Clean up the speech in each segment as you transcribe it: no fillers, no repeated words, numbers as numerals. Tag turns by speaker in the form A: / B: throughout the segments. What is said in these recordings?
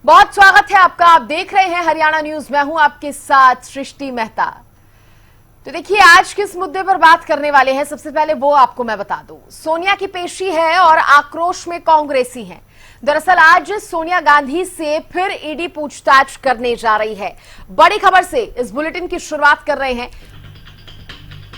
A: बहुत स्वागत है आपका। आप देख रहे हैं हरियाणा न्यूज। मैं हूं आपके साथ सृष्टि मेहता। तो देखिए, आज किस मुद्दे पर बात करने वाले हैं, सबसे पहले वो आपको मैं बता दूं। सोनिया की पेशी है और आक्रोश में कांग्रेसी हैं। दरअसल आज सोनिया गांधी से फिर ईडी पूछताछ करने जा रही है। बड़ी खबर से इस बुलेटिन की शुरुआत कर रहे हैं।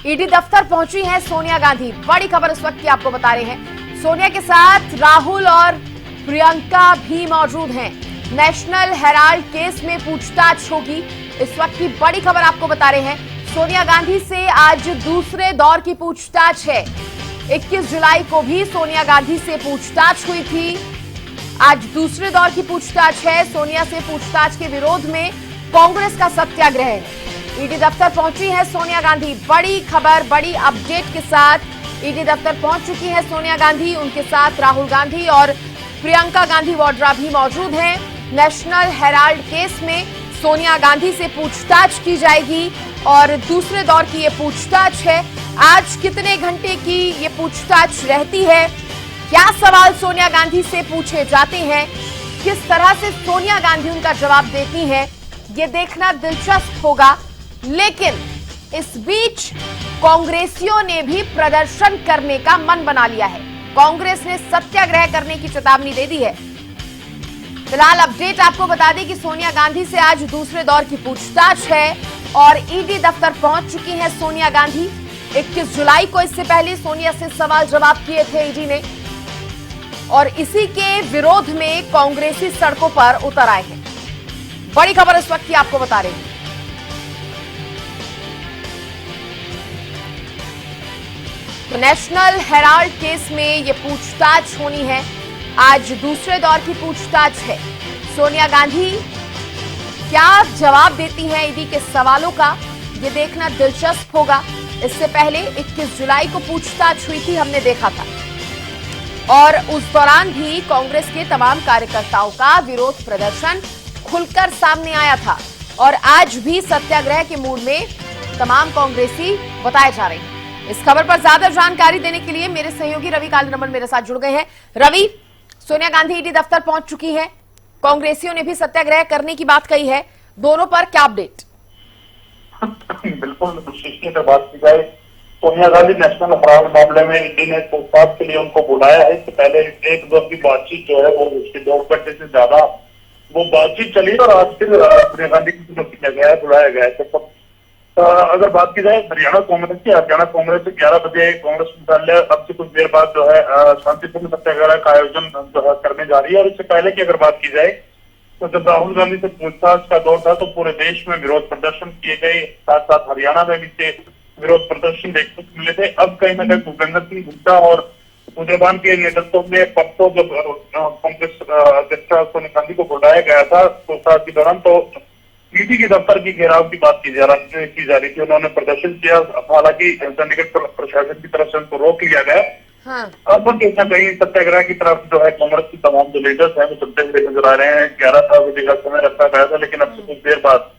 A: ईडी दफ्तर पहुंची है सोनिया गांधी। बड़ी खबर इस वक्त की आपको बता रहे हैं। सोनिया के साथ राहुल और प्रियंका भी मौजूद हैं। नेशनल हेराल्ड केस में पूछताछ होगी। इस वक्त की बड़ी खबर आपको बता रहे हैं। सोनिया गांधी से आज दूसरे दौर की पूछताछ है। 21 जुलाई को भी सोनिया गांधी से पूछताछ हुई थी। आज दूसरे दौर की पूछताछ है। सोनिया से पूछताछ के विरोध में कांग्रेस का सत्याग्रह है। ईडी दफ्तर पहुंची है सोनिया गांधी। बड़ी खबर, बड़ी अपडेट के साथ ईडी दफ्तर पहुंच चुकी है सोनिया गांधी। उनके साथ राहुल गांधी और प्रियंका गांधी वाड्रा भी मौजूद हैं। नेशनल हेराल्ड केस में सोनिया गांधी से पूछताछ की जाएगी और दूसरे दौर की ये पूछताछ है। आज कितने घंटे की ये पूछताछ रहती है, क्या सवाल सोनिया गांधी से पूछे जाते हैं, किस तरह से सोनिया गांधी उनका जवाब देती हैं, ये देखना दिलचस्प होगा। लेकिन इस बीच कांग्रेसियों ने भी प्रदर्शन करने का मन बना लिया है। कांग्रेस ने सत्याग्रह करने की चेतावनी दे दी है। फिलहाल अपडेट आपको बता दें कि सोनिया गांधी से आज दूसरे दौर की पूछताछ है और ईडी दफ्तर पहुंच चुकी है सोनिया गांधी। 21 जुलाई को इससे पहले सोनिया से सवाल जवाब किए थे ईडी ने और इसी के विरोध में कांग्रेसी सड़कों पर उतर आए हैं। बड़ी खबर इस वक्त की आपको बता रहे हैं। तो नेशनल हेराल्ड केस में यह पूछताछ होनी है। आज दूसरे दौर की पूछताछ है। सोनिया गांधी क्या जवाब देती हैं ईडी के सवालों का, ये देखना दिलचस्प होगा। इससे पहले 21 जुलाई को पूछताछ हुई थी, हमने देखा था, और उस दौरान भी कांग्रेस के तमाम कार्यकर्ताओं का विरोध प्रदर्शन खुलकर सामने आया था और आज भी सत्याग्रह के मूड में तमाम कांग्रेसी बताए जा रहे हैं। इस खबर पर ज्यादा जानकारी देने के लिए मेरे सहयोगी रवि कालीनमन मेरे साथ जुड़ गए हैं। रवि, सोनिया गांधी ईडी दफ्तर पहुंच चुकी है, कांग्रेसियों ने भी सत्याग्रह करने की बात कही है, दोनों पर क्या अपडेट?
B: बिल्कुल, विशेषज्ञ से बात की जाए, सोनिया गांधी नेशनल हेराल्ड मामले में ईडी ने पूछताछ के लिए उनको बुलाया है। इससे पहले एक दो की बातचीत जो है वो उसके 2 घंटे से ज्यादा वो बातचीत चली और आज फिर सोनिया गांधी को किया गया है, बुलाया गया है। तो अगर बात की जाए हरियाणा कांग्रेस की, हरियाणा कांग्रेस से 11 बजे कांग्रेस मुख्यालय अब से कुछ देर बाद जो है शांतिपूर्ण सत्याग्रह का आयोजन जो है करने जा रही है। और इससे पहले की अगर बात की जाए तो जब राहुल गांधी से पूछताछ का दौर था तो पूरे देश में विरोध प्रदर्शन किए गए, साथ साथ हरियाणा में भी से विरोध प्रदर्शन देखने को मिले थे। अब कहीं ना कहीं भूपेंद्र सिंह हुड्डा और सूर्यकांत के नेतृत्व में परसों जब कांग्रेस अध्यक्ष सोनिया गांधी को बुलाया गया था पूछताछ के दौरान, तो ईडी के दफ्तर की घेराव की बात की जा रही थी। उन्होंने प्रदर्शन किया, हालांकि चंडीगढ़ प्रशासन की तरफ से उनको रोक लिया गया। हाँ। अब कहीं ना कहीं सत्याग्रह की तरफ जो है कांग्रेस की तमाम जो लीडर्स हैं वो चलते हुए नजर आ रहे हैं। 11 बजे का समय रखा गया था, लेकिन अब से कुछ देर बाद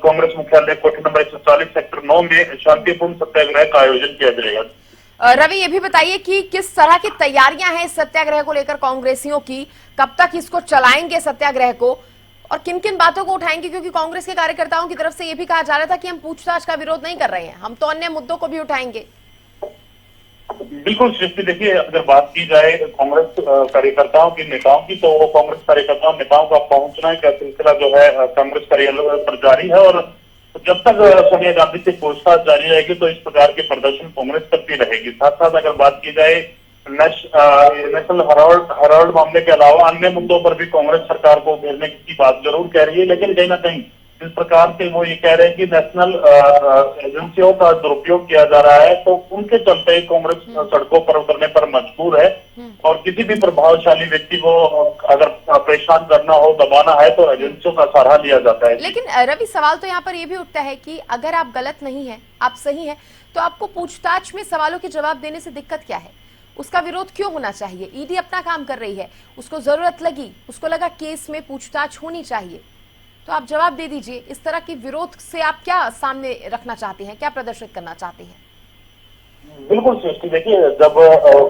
B: कांग्रेस मुख्यालय कोठी नंबर 140 सेक्टर 9 में शांतिपूर्ण सत्याग्रह का आयोजन किया जाएगा।
A: रवि, ये भी बताइए कि किस तरह की तैयारियां हैं इस सत्याग्रह को लेकर कांग्रेसियों की, कब तक इसको चलाएंगे सत्याग्रह को और किन किन बातों को उठाएंगे? क्योंकि कांग्रेस के कार्यकर्ताओं की तरफ से यह भी कहा जा रहा था कि हम पूछताछ का विरोध नहीं कर रहे हैं, हम तो अन्य मुद्दों को भी उठाएंगे।
B: बिल्कुल सृष्टि, देखिए अगर बात की जाए कांग्रेस कार्यकर्ताओं की, नेताओं की, तो वो कांग्रेस कार्यकर्ताओं नेताओं का पहुंचना का सिलसिला जो है कांग्रेस कार्यालय पर जारी है। और जब तक सोनिया गांधी से पूछताछ जारी रहेगी तो इस प्रकार के प्रदर्शन कांग्रेस करती रहेगी। साथ साथ अगर बात की जाए नेशनल हेराल्ड मामले के अलावा अन्य मुद्दों पर भी कांग्रेस सरकार को घेरने की बात जरूर कह रही है, लेकिन कहीं ना कहीं जिस प्रकार से वो ये कह रहे हैं कि नेशनल एजेंसियों का दुरुपयोग किया जा रहा है, तो उनके चलते कांग्रेस सड़कों पर उतरने पर मजबूर है। और किसी भी प्रभावशाली व्यक्ति को अगर परेशान करना हो, दबाना है, तो एजेंसियों का सहारा लिया जाता है।
A: लेकिन रवि, सवाल तो यहाँ पर यह भी उठता है कि अगर आप गलत नहीं है, आप सही है, तो आपको पूछताछ में सवालों के जवाब देने से दिक्कत क्या है? उसका विरोध क्यों होना चाहिए? ईडी अपना काम कर रही है, उसको जरूरत लगी, उसको लगा केस में पूछताछ होनी चाहिए, तो आप जवाब दे दीजिए। इस तरह के विरोध से आप क्या सामने रखना चाहते हैं, क्या प्रदर्शित करना चाहते हैं?
B: बिल्कुल सृष्टि, देखिए जब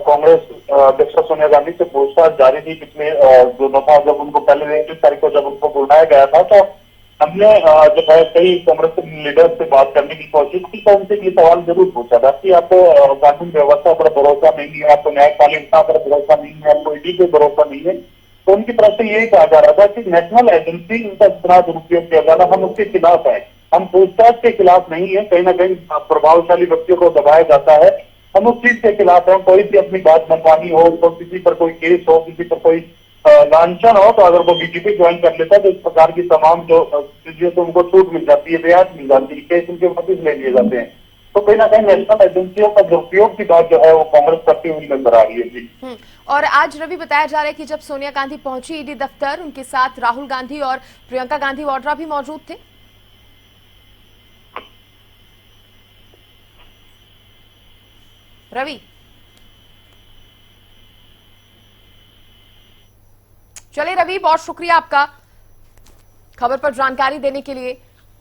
B: कांग्रेस अध्यक्ष सोनिया गांधी से पूछताछ जारी थी पिछले 2 दफा, जब उनको पहले 21 तारीख को जब उनको बुलाया गया था, तो हमने जो है कई कांग्रेस लीडर से बात करने की कोशिश की, तो उनसे ये सवाल जरूर पूछा था कि आपको कानून व्यवस्था पर भरोसा नहीं है, आपको न्यायपालिका पर भरोसा नहीं है, आपको ईडी पर भरोसा नहीं है। तो उनकी तरफ से यही कहा जा रहा था कि नेशनल एजेंसी उनका जितना दुरुपयोग किया जा रहा, हम उसके खिलाफ है, हम पूछताछ के खिलाफ नहीं है। कहीं ना कहीं प्रभावशाली व्यक्तियों को दबाया जाता है, हम उस चीज के खिलाफ हैं। कोई भी अपनी बात मनवानी हो, तो किसी पर कोई केस हो, किसी पर कोई लांछन हो, तो अगर वो बीजेपी ज्वाइन कर लेता है तो इस प्रकार की तमाम जो चीजें तो उनको छूट मिल जाती है, रियायत मिल जाती है, केस उनके वापिस ले लिए जाते हैं। तो कहीं ना कहीं नेशनल एजेंसियों का दुरुपयोग की बात जो है वो कांग्रेस करती हुई नजर आ रही है जी।
A: और आज रवि बताया जा रहा है कि जब सोनिया गांधी पहुंची ईडी दफ्तर, उनके साथ राहुल गांधी और प्रियंका गांधी वाड्रा भी मौजूद थे। रवि, चलिए रवि, बहुत शुक्रिया आपका खबर पर जानकारी देने के लिए।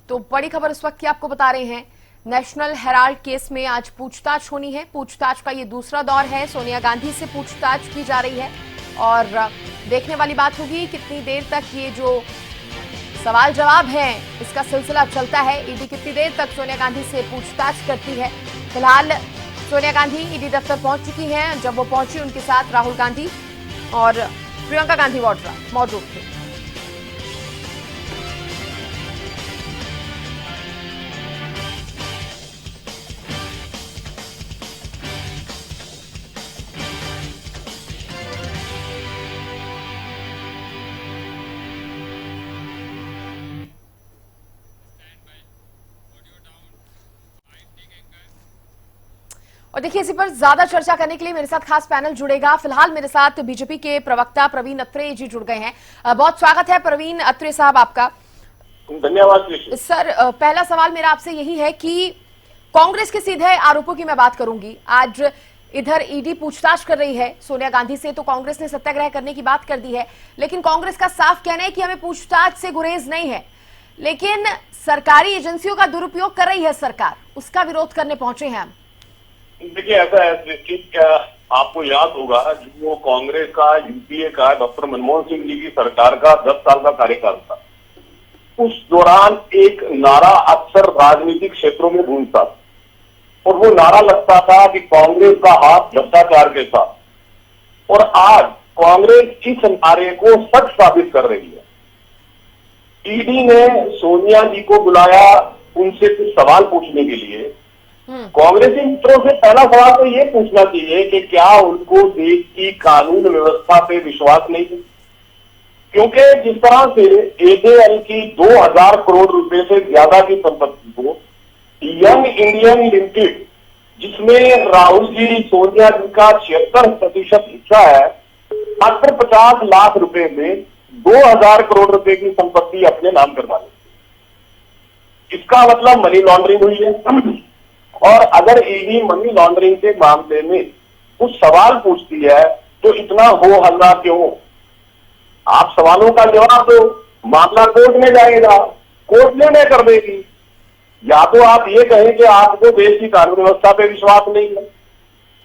A: तो बड़ी खबर इस वक्त की आपको बता रहे हैं, नेशनल हेराल्ड केस में आज पूछताछ होनी है। पूछताछ का ये दूसरा दौर है, सोनिया गांधी से पूछताछ की जा रही है और देखने वाली बात होगी कितनी देर तक ये जो सवाल जवाब है इसका सिलसिला चलता है। ईडी कितनी देर तक सोनिया गांधी से पूछताछ करती है। फिलहाल सोनिया गांधी ईडी दफ्तर पहुंच चुकी हैं। जब वो पहुंची, उनके साथ राहुल गांधी और प्रियंका गांधी वाड्रा मौजूद थे। और देखिए, इसी पर ज्यादा चर्चा करने के लिए मेरे साथ खास पैनल जुड़ेगा। फिलहाल मेरे साथ बीजेपी के प्रवक्ता प्रवीण अत्रे जी जुड़ गए हैं। बहुत स्वागत है प्रवीण अत्रे साहब आपका।
B: धन्यवाद
A: सर। पहला सवाल मेरा आपसे यही है कि कांग्रेस के सीधे आरोपों की मैं बात करूंगी। आज इधर ईडी पूछताछ कर रही है सोनिया गांधी से, तो कांग्रेस ने सत्याग्रह करने की बात कर दी है, लेकिन कांग्रेस का साफ कहना है कि हमें पूछताछ से गुरेज नहीं है। लेकिन सरकारी एजेंसियों का दुरुपयोग कर रही है सरकार, उसका विरोध करने पहुंचे हैं हम।
C: देखिए, ऐसा है कि आपको याद होगा जो कांग्रेस का यूपीए का डॉक्टर मनमोहन सिंह जी की सरकार का 10 साल का कार्यकाल था, उस दौरान एक नारा अक्सर राजनीतिक क्षेत्रों में गूंजता और वो नारा लगता था कि कांग्रेस का हाथ भ्रष्टाचार के साथ। और आज कांग्रेस इस नारे को सच साबित कर रही है। ईडी ने सोनिया जी को बुलाया उनसे कुछ सवाल पूछने के लिए। कांग्रेसी मित्रों से पहला सवाल तो ये पूछना चाहिए कि क्या उनको देश की कानून व्यवस्था पे विश्वास नहीं है? क्योंकि जिस तरह से एजेएल की 2000 करोड़ रुपए से ज्यादा की संपत्ति को यंग इंडियन लिमिटेड, जिसमें राहुल जी सोनिया जी का 76% हिस्सा है, मात्र 50 लाख रुपए में 2000 करोड़ रुपए की संपत्ति अपने नाम करवा ली। इसका मतलब मनी लॉन्ड्रिंग हुई है। और अगर ईडी मनी लॉन्ड्रिंग के मामले में कुछ सवाल पूछती है तो इतना हो हल्ला क्यों? आप सवालों का जवाब दो, मामला कोर्ट में जाएगा, कोर्ट निर्णय कर देगी। या तो आप ये कहें कि आपको देश की कानून व्यवस्था पे विश्वास नहीं है।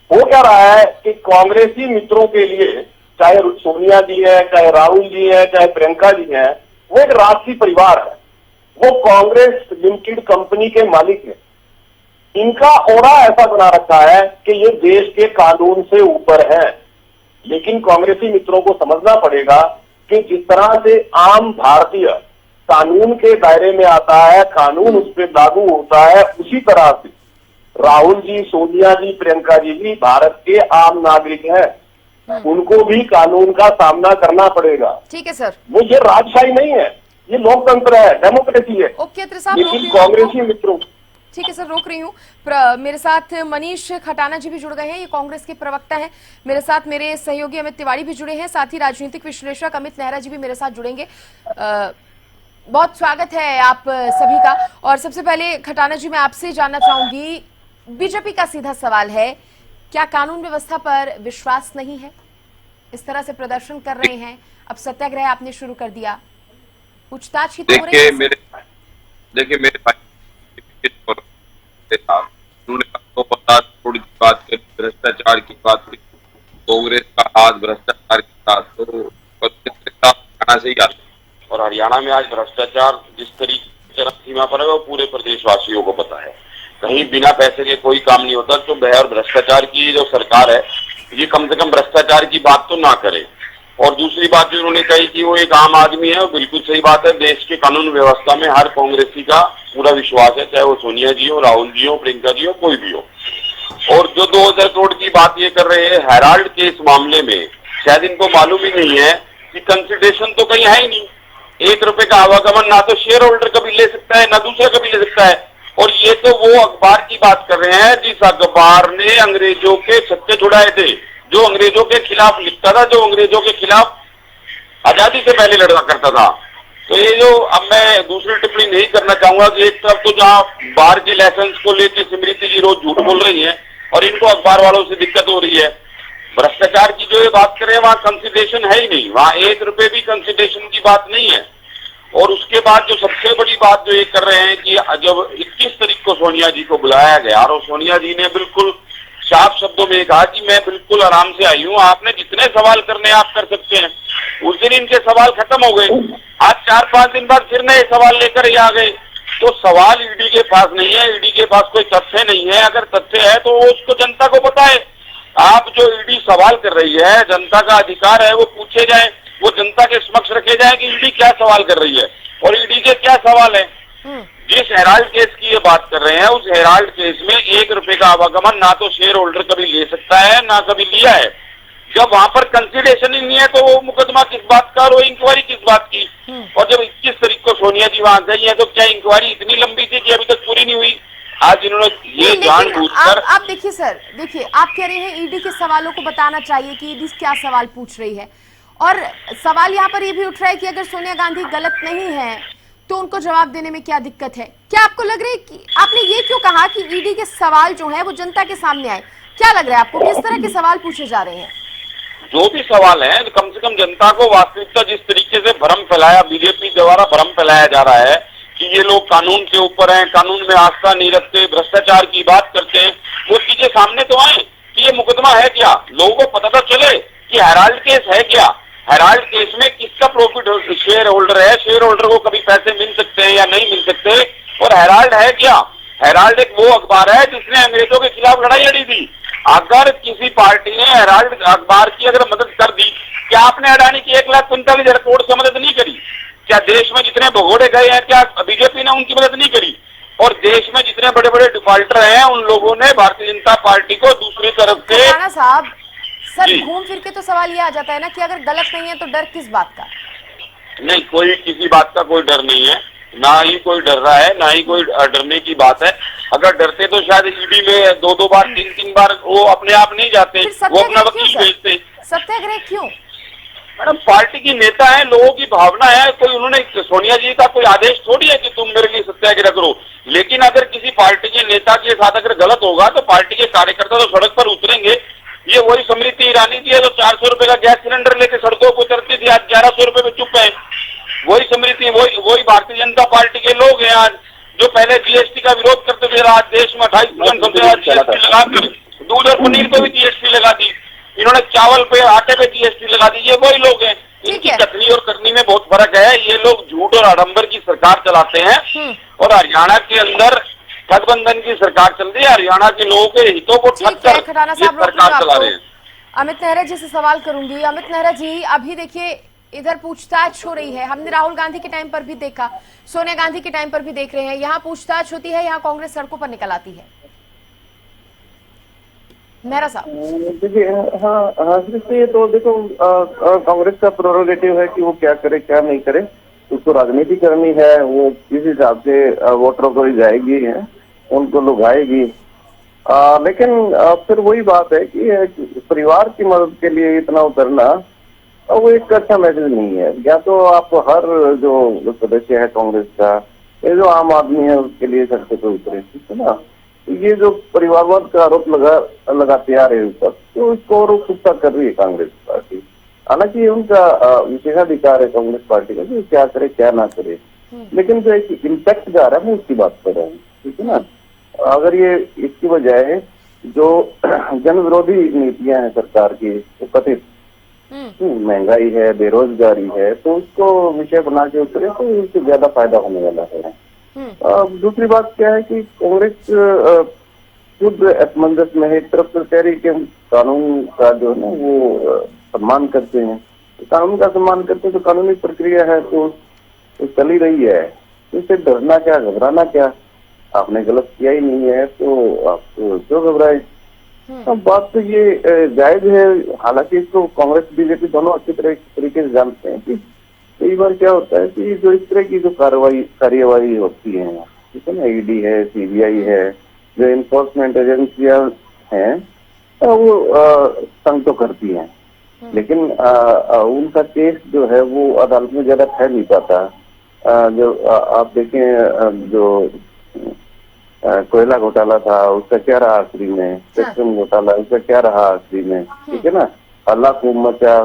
C: हो क्या रहा है कि कांग्रेसी मित्रों के लिए, चाहे सोनिया जी है, चाहे राहुल जी है, चाहे प्रियंका जी है, वो एक राजसी परिवार है, वो कांग्रेस लिमिटेड कंपनी के मालिक है। इनका ओरा ऐसा बना रखा है कि ये देश के कानून से ऊपर है। लेकिन कांग्रेसी मित्रों को समझना पड़ेगा कि जिस तरह से आम भारतीय कानून के दायरे में आता है, कानून उस पर लागू होता है, उसी तरह से राहुल जी, सोनिया जी, प्रियंका जी भी भारत के आम नागरिक हैं। उनको भी कानून का सामना करना पड़ेगा।
A: ठीक है सर।
C: वो ये राजशाही नहीं है, ये लोकतंत्र है, डेमोक्रेसी है।
A: ओके अत्रे साहब,
C: लेकिन कांग्रेसी मित्रों,
A: ठीक है सर, रोक रही हूँ। मेरे साथ मनीष खटाना जी भी जुड़ गए हैं, ये कांग्रेस के प्रवक्ता हैं। मेरे साथ मेरे सहयोगी अमित तिवारी भी जुड़े हैं, साथ ही राजनीतिक विश्लेषक अमित नेहरा जी भी मेरे साथ जुड़ेंगे। बहुत स्वागत है आप सभी का। और सबसे पहले खटाना जी, मैं आपसे जानना चाहूंगी, बीजेपी का सीधा सवाल है, क्या कानून व्यवस्था पर विश्वास नहीं है? इस तरह से प्रदर्शन कर रहे हैं, अब सत्याग्रह आपने शुरू कर दिया, पूछताछ ही तो हो रही है। देखिए
D: मेरे भाई उन्होंने 250 करोड़ तोड़ की बात करें, भ्रष्टाचार की बात करें, कांग्रेस का हाथ भ्रष्टाचार के साथ तो हरियाणा से ही आता है। और हरियाणा में आज भ्रष्टाचार जिस तरीके से चरम सीमा पर है वो पूरे प्रदेशवासियों को पता है। कहीं बिना पैसे के कोई काम नहीं होता। तो और भ्रष्टाचार की जो सरकार है ये कम से कम भ्रष्टाचार की बात तो ना करे। और दूसरी बात जो उन्होंने कही कि वो एक आम आदमी है, वो बिल्कुल सही बात है। देश के कानून व्यवस्था में हर कांग्रेसी का पूरा विश्वास है, चाहे वो सोनिया जी हो, राहुल जी हो, प्रियंका जी हो, कोई भी हो। और जो 2000 करोड़ की बात ये कर रहे हैं हेराल्ड के इस मामले में, शायद इनको मालूम ही नहीं है कि कंसिडरेशन तो कहीं है ही नहीं। 1 रुपए का आवागमन ना तो शेयर होल्डर कभी ले सकता है ना दूसरा कभी ले सकता है। और ये तो वो अखबार की बात कर रहे हैं जिस अखबार ने अंग्रेजों के छक्के छुड़ाए थे, जो अंग्रेजों के खिलाफ लिखता था, जो अंग्रेजों के खिलाफ आजादी से पहले लड़ा करता था। तो ये जो अब मैं दूसरी टिप्पणी नहीं करना चाहूंगा कि एक तरफ तो जहां बार के लाइसेंस को लेकर स्मृति जी रोज झूठ बोल रही है और इनको अखबार वालों से दिक्कत हो रही है। भ्रष्टाचार की जो ये बात करें वहां कंसिडरेशन है ही नहीं, वहां 1 रुपए भी कंसिडरेशन की बात नहीं है। और उसके बाद जो सबसे बड़ी बात जो ये कर रहे हैं कि जब 21 तारीख को सोनिया जी को बुलाया गया और सोनिया जी ने बिल्कुल साफ शब्दों में कहा कि मैं बिल्कुल आराम से आई हूँ, आपने जितने सवाल करने आप कर सकते हैं। उस दिन इनके सवाल खत्म हो गए। आज 4-5 दिन बाद फिर नए सवाल लेकर ये आ गए। तो सवाल ईडी के पास नहीं है, ईडी के पास कोई तथ्य नहीं है। अगर तथ्य है तो उसको जनता को बताए। आप जो ईडी सवाल कर रही है, जनता का अधिकार है वो पूछे जाए, वो जनता के समक्ष रखे जाए कि ईडी क्या सवाल कर रही है और ईडी के क्या सवाल है। जिस हेराल्ड केस की ये बात कर रहे हैं उस हेराल्ड केस में 1 रुपए का आवागमन ना तो शेयर होल्डर कभी ले सकता है ना कभी लिया है। जब वहां पर कंसिडरेशन ही नहीं है तो वो मुकदमा किस बात का और वो इंक्वायरी किस बात की। और जब 21 तारीख को सोनिया जी वहां गई है तो क्या इंक्वायरी इतनी लंबी थी कि अभी तक पूरी नहीं हुई। आज इन्होंने ये जानबूझकर
A: आप देखिए सर, देखिए आप कह रहे हैं ईडी के सवालों को बताना चाहिए कि ईडी क्या सवाल पूछ रही है। और सवाल यहाँ पर ये भी उठ रहा है कि अगर सोनिया गांधी गलत नहीं है तो उनको जवाब देने में क्या दिक्कत है। क्या आपको लग रहा है कि आपने ये क्यों कहा कि ईडी के सवाल जो है वो जनता के सामने आए? क्या लग रहा है आपको, किस तरह के सवाल पूछे जा रहे हैं?
D: जो भी सवाल है कम से कम जनता को वास्तविकता, जिस तरीके से भ्रम फैलाया बीजेपी द्वारा भ्रम फैलाया जा रहा है कि ये लोग कानून के ऊपर हैं, कानून में आस्था नहीं रखते, भ्रष्टाचार की बात करते हैं, वो चीजें सामने तो आए कि ये मुकदमा है क्या, लोगों को पता तो चले कि हेराल्ड केस है क्या। हेराल्ड केस में किसका प्रॉफिट शेयर होल्डर है, शेयर होल्डर को कभी पैसे मिल सकते हैं या नहीं मिल सकते। और हेराल्ड है क्या? हेराल्ड एक वो अखबार है जिसने अंग्रेजों के खिलाफ लड़ाई लड़ी थी। अगर किसी पार्टी ने हेराल्ड अखबार की अगर मदद कर दी, क्या आपने अडानी की 1,45,000 करोड़ से मदद नहीं करी? क्या देश में जितने भगोड़े गए हैं क्या बीजेपी ने उनकी मदद नहीं करी? और देश में जितने बड़े बड़े डिफॉल्टर हैं उन लोगों ने भारतीय जनता पार्टी को दूसरी तरफ से।
A: राणा साहब सर, घूम फिर के तो सवाल ये आ जाता है ना कि अगर गलत नहीं है तो डर किस बात का? नहीं,
D: कोई किसी बात का कोई डर नहीं है, ना ही कोई डर रहा है, ना ही कोई डरने की बात है। अगर डरते तो शायद ईडी में 2-2 बार 3-3 बार वो अपने आप नहीं जाते, वो अपना वकील भेजते।
A: सत्याग्रह क्यों?
D: मैडम पार्टी की नेता है, लोगों की भावना है। कोई उन्होंने सोनिया जी का कोई आदेश थोड़ी है कि तुम मेरे लिए सत्याग्रह करो। लेकिन अगर किसी पार्टी के नेता के साथ अगर गलत होगा तो पार्टी के कार्यकर्ता तो सड़क पर उतरेंगे। ये वही स्मृति ईरानी जी है जो 400 रुपए का गैस सिलेंडर लेके सड़कों पर उतरती थी, आज 1100 रुपए में चुप है। वही स्मृति, वही भारतीय जनता पार्टी के लोग हैं आज जो पहले जीएसटी का विरोध करते थे। आज देश में 28% जीएसटी लगाकर दूध और पनीर पे भी जीएसटी लगा दी। इन्होंने चावल पे, आटे पे जीएसटी लगा दी। ये वही लोग हैं। इनकी कथनी और करनी में बहुत फर्क है। ये लोग झूठ और आडंबर की सरकार चलाते हैं और हरियाणा के अंदर गठबंधन की सरकार चल रही है। हरियाणा के लोगों के हितों को ठक्कर सरकार चला रहे हैं।
A: अमित नेहरा जी से सवाल करूंगी। अमित नेहरा जी, अभी देखिए इधर पूछताछ हो रही है, हमने राहुल गांधी के टाइम पर भी देखा, सोनिया गांधी के टाइम पर भी देख रहे हैं, यहाँ पूछताछ होती है, यहाँ कांग्रेस सड़कों पर निकल आती है। नेहरा साहब
B: देखिए, हाँ तो देखो कांग्रेस का प्रोरोगेटिव है कि वो क्या करे क्या नहीं करे, उसको राजनीति करनी है, वो किस हिसाब से वोटरों को जाएगी है, उनको लुभाएगी। लेकिन फिर वही बात है कि परिवार की मदद के लिए इतना उतरना वो एक अच्छा मैसेज नहीं है। या तो आप हर जो सदस्य है कांग्रेस का, ये जो आम आदमी है उसके लिए सड़कों पर उतरे, ठीक है ना। ये जो परिवारवाद का आरोप लगाते आ रहे हैं ऊपर, तो इसको और उत्सुकता कर रही है कांग्रेस पार्टी। हालांकि उनका विशेषाधिकार है कांग्रेस पार्टी का कि क्या करे क्या ना करे, लेकिन जो एक इम्पैक्ट जा रहा है मैं उसकी बात कर रहा हूँ, ठीक है ना। अगर ये इसकी बजाय
E: जो जन विरोधी नीतियां हैं सरकार की, वो कथित महंगाई है, बेरोजगारी है, तो उसको विषय बना के उतरे तो उससे ज्यादा फायदा होने वाला है। दूसरी बात क्या है कि कांग्रेस खुद असमंजस में है। एक तरफ तो कह रही कि हम कानून का जो है ना वो सम्मान करते हैं, कानून का सम्मान करते हैं तो कानूनी प्रक्रिया है तो चल ही रही है, इससे डरना क्या, घबराना क्या, आपने गलत किया ही नहीं है तो आप क्यों घबराए। अब बात तो ये जायज है, हालांकि इसको कांग्रेस बीजेपी दोनों अच्छी तरीके से जानते हैं कि कई बार क्या होता है कि जो इस तरह की जो कार्यवाही होती है, ठीक है ना, ईडी है, सीबीआई है, जो इन्फोर्समेंट एजेंसियां हैं वो तंग तो करती हैं, लेकिन उनका केस जो है वो अदालत में ज्यादा ठहर नहीं पाता। जो आप देखें, जो कोयला घोटाला था उसका क्या रहा आखिरी में, पेट्रोल घोटाला उसका क्या रहा आखिरी में, ठीक है ना, हल्ला खूब मचा,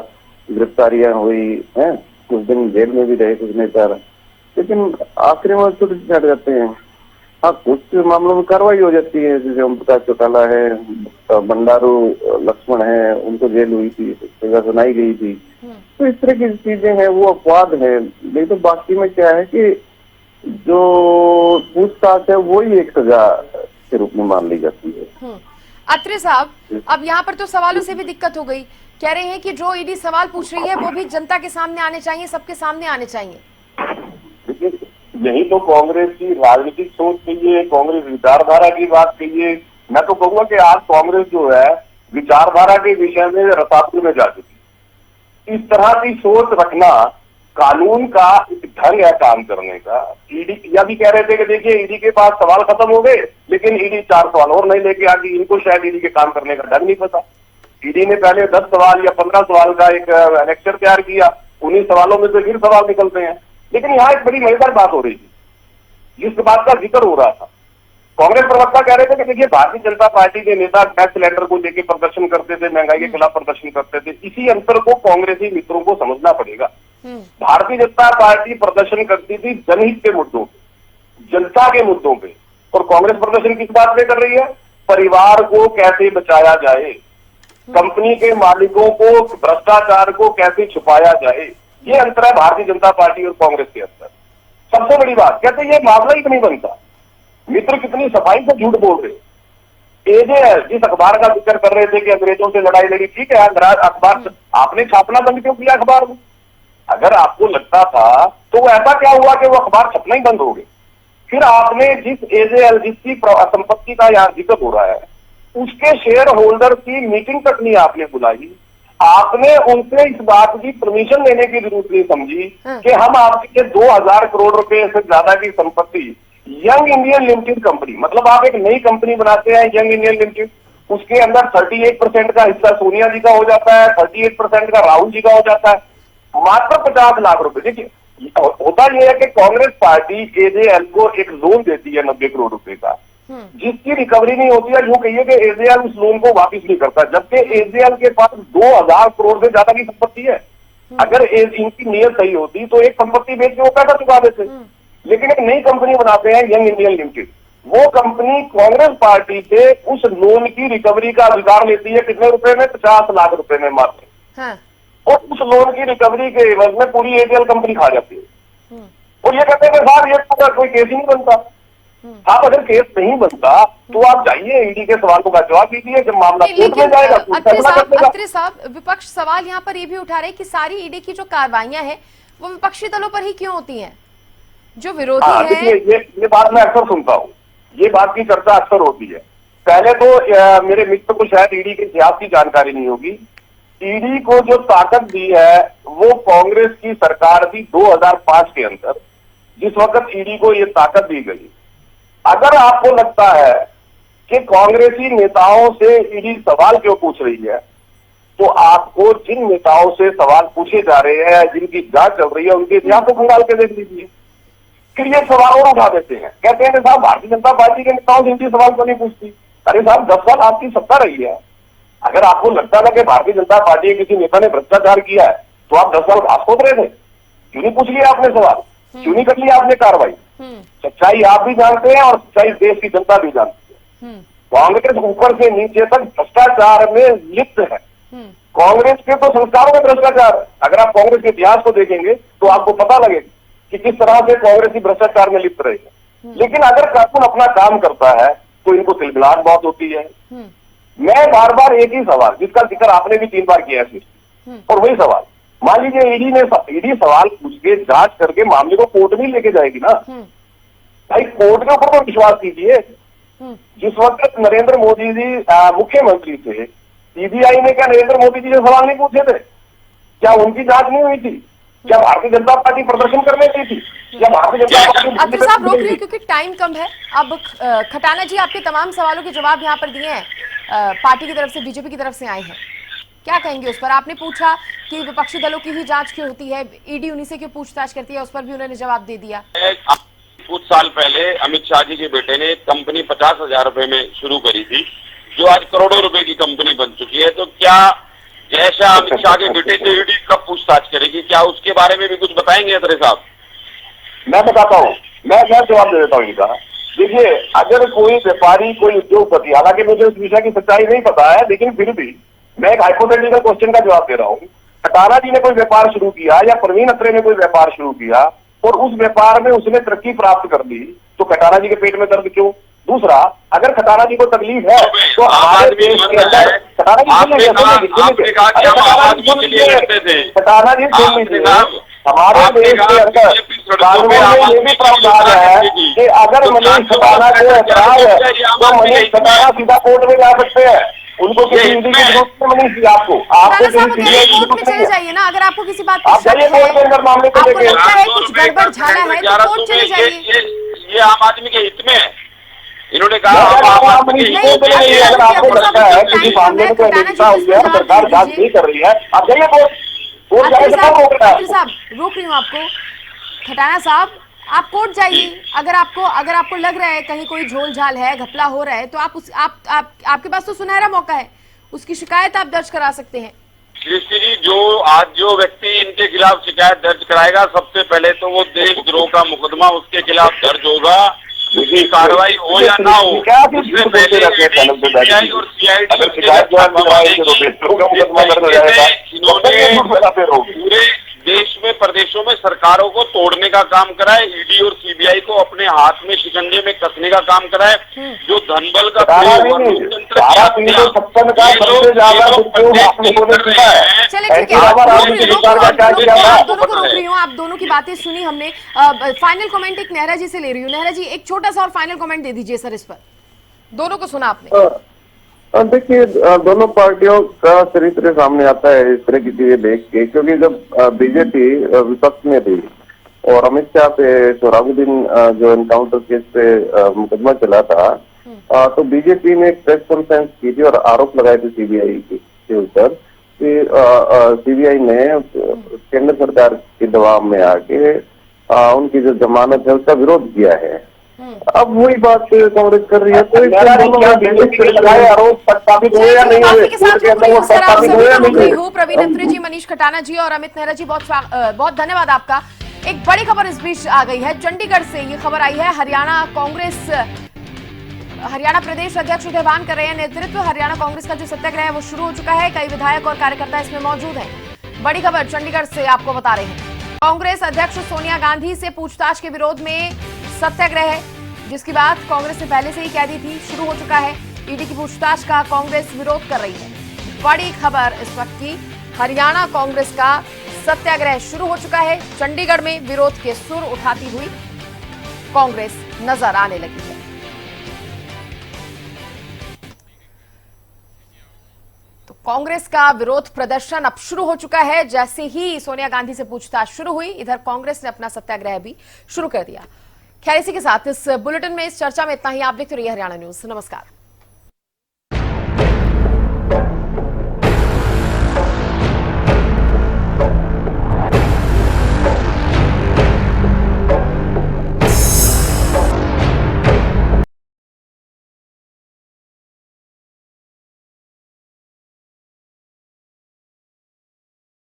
E: गिरफ्तारियां हुई हैं, कुछ दिन जेल में भी रहे कुछ नेता, लेकिन आखिरी में छूट छट जाते हैं। हाँ, कुछ मामलों में कार्रवाई हो जाती है, जैसे ओम प्रकाश चौटाला है, बंडारू लक्ष्मण है, उनको जेल हुई थी, सजा सुनाई गई थी, तो इस तरह की चीजें हैं, वो अपवाद है। नहीं तो बाकी में क्या है कि जो पूछताछ है वही एक सजा के रूप में मान ली जाती है।
A: अत्रे साहब, अब यहाँ पर तो सवालों से भी दिक्कत हो गई, कह रहे हैं कि जो ईडी सवाल पूछ रही है वो भी जनता के सामने आने चाहिए, सबके सामने आने चाहिए।
C: यही तो कांग्रेस की राजनीतिक सोच कहिए, कांग्रेस विचारधारा की बात कहिए। मैं तो कहूंगा कि आज कांग्रेस जो है विचारधारा के विषय में रसातल में जा चुकी। इस तरह की सोच रखना कानून का एक ढंग है काम करने का। ईडी या भी कह रहे थे कि देखिए ईडी के पास सवाल खत्म हो गए, लेकिन ईडी 4 सवाल और नहीं लेके आ गई, इनको शायद ईडी के काम करने का ढंग नहीं पता। ईडी ने पहले 10 सवाल या 15 सवाल का एक लेक्चर तैयार किया, उन्हीं सवालों में से फिर सवाल निकलते हैं। लेकिन यहाँ एक बड़ी मजेदार बात हो रही थी, जिस बात का जिक्र हो रहा था, कांग्रेस प्रवक्ता कह रहे थे कि देखिए भारतीय जनता पार्टी के नेता गैस सिलेंडर को लेकर प्रदर्शन करते थे, महंगाई के खिलाफ प्रदर्शन करते थे। इसी अंतर को कांग्रेसी मित्रों को समझना पड़ेगा। भारतीय जनता पार्टी प्रदर्शन करती थी जनहित के मुद्दों पे, जनता के मुद्दों पे, और कांग्रेस प्रदर्शन किस बात पे कर रही है? परिवार को कैसे बचाया जाए, कंपनी के मालिकों को भ्रष्टाचार को कैसे छुपाया जाए। ये अंतर है भारतीय जनता पार्टी और कांग्रेस के अंदर। सबसे बड़ी बात, कहते ये मामला ही नहीं बनता। मित्र कितनी सफाई से झूठ बोल रहे। एजेएल जिस अखबार का जिक्र कर रहे थे कि अंग्रेजों से लड़ाई लड़ी, ठीक है, अखबार आपने छापना बंद क्यों किया अखबार में? अगर आपको लगता था तो ऐसा क्या हुआ कि वो अखबार छपना ही बंद हो गए? फिर आपने जिस एजेएल जिसकी संपत्ति का यहाँ जिक्र हो रहा है, उसके शेयर होल्डर की मीटिंग तक नहीं आपने बुलाई। आपने उनसे इस बात की परमिशन लेने की जरूरत नहीं समझी कि हम आपके 2000 करोड़ रुपए से ज्यादा की संपत्ति यंग इंडियन लिमिटेड कंपनी, मतलब आप एक नई कंपनी बनाते हैं यंग इंडियन लिमिटेड, उसके अंदर 38% का हिस्सा सोनिया जी का हो जाता है, 38% का राहुल जी का हो जाता है, मात्र 50 लाख रुपए। देखिए होता यह है कि कांग्रेस पार्टी एजेएल को एक लोन देती है 90 करोड़ रुपए का, जिसकी रिकवरी नहीं होती है। यूं कहिए कि एजेएल उस लोन को वापस नहीं करता, जबकि एजेएल के पास 2000 करोड़ से ज्यादा की संपत्ति है। अगर इनकी नीयत सही होती तो एक संपत्ति बेच के वो पैसा चुका देते, लेकिन एक नई कंपनी बनाते हैं यंग इंडियन लिमिटेड। वो कंपनी कांग्रेस पार्टी से उस लोन की रिकवरी का अधिकार लेती है, कितने रुपए में? 50 लाख रुपए में मात्र। और उस लोन की रिकवरी के एवज में पूरी एजेएल कंपनी खा जाती है। और ये कहते हैं कि साहब ये तो कोई केस ही नहीं बनता। आप अगर केस नहीं बनता तो आप जाइए ईडी के सवालों का जवाब दीजिए, जब मामला कोर्ट में जाएगा तो
A: अत्रे साहब, विपक्ष सवाल यहाँ पर ये भी उठा रहे कि सारी ईडी की जो कार्रवाइयां हैं वो विपक्षी दलों पर ही क्यों होती हैं? जो विरोधी है।
C: देखिए ये बात मैं अक्सर सुनता हूँ, ये बात की चर्चा अक्सर होती है। पहले तो मेरे मित्र को शायद ईडी के इतिहास की जानकारी नहीं होगी। ईडी को जो ताकत दी है वो कांग्रेस की सरकार थी 2005 के अंदर, जिस वक्त ईडी को ये ताकत दी गई। अगर आपको लगता है कि कांग्रेसी नेताओं से ईडी सवाल क्यों पूछ रही है, तो आपको जिन नेताओं से सवाल पूछे जा रहे हैं, जिनकी जांच चल रही है, उनके इतिहास को खंगाल के देख लीजिए। फिर ये सवाल और उठा देते हैं, कहते हैं साहब भारतीय जनता पार्टी के नेताओं से इनकी सवाल क्यों नहीं पूछती? अरे साहब 10 साल आपकी सत्ता रही है। अगर आपको लगता था कि भारतीय जनता पार्टी के किसी नेता ने भ्रष्टाचार किया है तो आप 10 साल घास खोद रहे थे? क्यों नहीं पूछ लिया आपने सवाल? क्यों नहीं कर लिया आपने कार्रवाई? सच्चाई आप भी जानते हैं और सच्चाई देश की जनता भी जानती है। कांग्रेस ऊपर से नीचे तक भ्रष्टाचार में लिप्त है। कांग्रेस के तो संस्कारों में भ्रष्टाचार। अगर आप कांग्रेस के इतिहास को देखेंगे तो आपको पता लगेगा कि किस तरह से कांग्रेस ही भ्रष्टाचार में लिप्त रही है। लेकिन अगर कानून अपना काम करता है तो इनको तिलमिलाहट बहुत होती है। मैं बार बार एक ही सवाल, जिसका जिक्र आपने भी 3 बार किया है, और वही सवाल, मान लीजिए ईडी सवाल पूछ के जांच करके मामले को कोर्ट में लेके जाएगी ना, भाई कोर्ट के ऊपर तो विश्वास कीजिए। जिस वक्त नरेंद्र मोदी जी मुख्यमंत्री थे, सीबीआई ने क्या नरेंद्र मोदी जी से सवाल नहीं पूछे थे? क्या उनकी जांच नहीं हुई थी? क्या भारतीय जनता पार्टी प्रदर्शन करने की थी? क्या भारतीय जनता पार्टी?
A: अब्दुल साहब रोक रही है क्योंकि टाइम कम है। अब खटाना जी आपके तमाम सवालों के जवाब यहाँ पर दिए हैं, पार्टी की तरफ से, बीजेपी की तरफ से आए हैं, क्या कहेंगे उस पर? आपने पूछा कि विपक्षी दलों की ही जांच क्यों होती है, ईडी उन्हीं से क्यों पूछताछ करती है, उस पर भी उन्होंने जवाब दे दिया।
D: कुछ साल पहले अमित शाह जी के बेटे ने एक कंपनी 50,000 रुपए में शुरू करी थी, जो आज करोड़ों रुपए की कंपनी बन चुकी है। तो क्या जैसा अमित शाह के बेटे से ईडी कब पूछताछ करेगी? क्या उसके बारे में भी कुछ बताएंगे अतरे साहब?
C: मैं बताता हूँ, मैं जवाब दे देता हूँ इनका। देखिए, अगर कोई व्यापारी, कोई उद्योगपति, हालांकि मुझे उस विषय की सच्चाई नहीं पता है, लेकिन फिर भी मैं एक हाइपोथेटिकल क्वेश्चन का जवाब दे रहा हूँ। खटाना जी ने कोई व्यापार शुरू किया या परवीन अत्रे ने कोई व्यापार शुरू किया और उस व्यापार में उसने तरक्की प्राप्त कर ली, तो खटाना जी के पेट में दर्द क्यों? दूसरा, अगर खटाना जी को तकलीफ है तो हमारे देश के अंदर खटाना जी सुन लीजिए, खटाना जी सुन लीजिए, हमारे देश के अंदर कानून में ये भी प्रावधान है कि अगर मनीष खटाना को अपराध है तो मनीष खटाना सीधा कोर्ट में जा सकते हैं। उनको किसी ईडी की जरूरत नहीं मनीष जी, आपको
A: कोर्ट में चले जाइए ना। अगर आपको किसी बात
C: आप जाइए कोर्ट के अंदर मामले को लेकर,
A: कुछ गड़बड़ झाला है तो कोर्ट चले जाइए।
D: ये आम आदमी के हित में है। इन्होंने कहा
C: अगर आपको लगता है किसी मामले में कोई अनिश्चितता हुई है, सरकार जांच नहीं कर रही है, आप जाइए कोर्ट जाइए।
A: साहब रोक रही हूँ आपको। खटाना साहब, आप कोर्ट जाइए। अगर आपको लग रहा है कहीं कोई झोल झाल है, घपला हो रहा है, तो आपके पास तो सुनहरा मौका है, उसकी शिकायत आप दर्ज करा सकते हैं।
D: सृष्टि जी, जो व्यक्ति इनके खिलाफ शिकायत दर्ज कराएगा, सबसे पहले तो वो देशद्रोह का मुकदमा उसके खिलाफ दर्ज होगा। उसकी कार्रवाई हो या ना हो, उससे पहले सीबीआई और सीआईडी पूरे देश में, प्रदेशों में सरकारों को तोड़ने का काम करा है। ईडी और सीबीआई को अपने हाथ में शिकंजे में कसने का काम करा है। जो धनबल का
A: आप दोनों की बातें सुनी हमने। फाइनल कमेंट एक नेहरा जी से ले रही हूँ। नेहरा जी, एक छोटा सा और फाइनल कमेंट दे दीजिए सर इस पर। दोनों को सुना आपने।
E: देखिए, दोनों पार्टियों का चरित्र सामने आता है इस तरह की चीजें देख के, क्योंकि जब बीजेपी विपक्ष में थी और अमित शाह पे सोहराबुद्दीन जो एनकाउंटर केस पे मुकदमा चला था, तो बीजेपी ने एक प्रेस कॉन्फ्रेंस की थी और आरोप लगाए थे सीबीआई के ऊपर कि सीबीआई ने केंद्र सरकार के दबाव में आके उनकी जो जमानत है उसका विरोध किया है। अब वही बात कांग्रेस कर रही है।
A: प्रवीण अत्रे जी, मनीष खटाना जी और अमित नेहरा जी, बहुत धन्यवाद आपका। एक बड़ी खबर इस बीच आ गई है चंडीगढ़ से। ये खबर आई है, हरियाणा प्रदेश अध्यक्ष उदय भान कर रहे हैं नेतृत्व। हरियाणा कांग्रेस का जो सत्याग्रह है वो शुरू हो चुका है। कई विधायक और कार्यकर्ता इसमें मौजूद हैं। बड़ी खबर चंडीगढ़ से आपको बता रहे हैं। कांग्रेस अध्यक्ष सोनिया गांधी से पूछताछ के विरोध में सत्याग्रह है, जिसकी बात कांग्रेस ने पहले से ही कह दी थी, शुरू हो चुका है। ईडी की पूछताछ का कांग्रेस विरोध कर रही है। बड़ी खबर इस वक्त की, हरियाणा कांग्रेस का सत्याग्रह शुरू हो चुका है। चंडीगढ़ में विरोध के सुर उठाती हुई कांग्रेस नजर आने लगी है। तो कांग्रेस का विरोध प्रदर्शन अब शुरू हो चुका है। जैसे ही सोनिया गांधी से पूछताछ शुरू हुई, इधर कांग्रेस ने अपना सत्याग्रह भी शुरू कर दिया। खैर, इसी के साथ इस बुलेटिन में, इस चर्चा में इतना ही। आप देखते रहिए हरियाणा न्यूज। नमस्कार।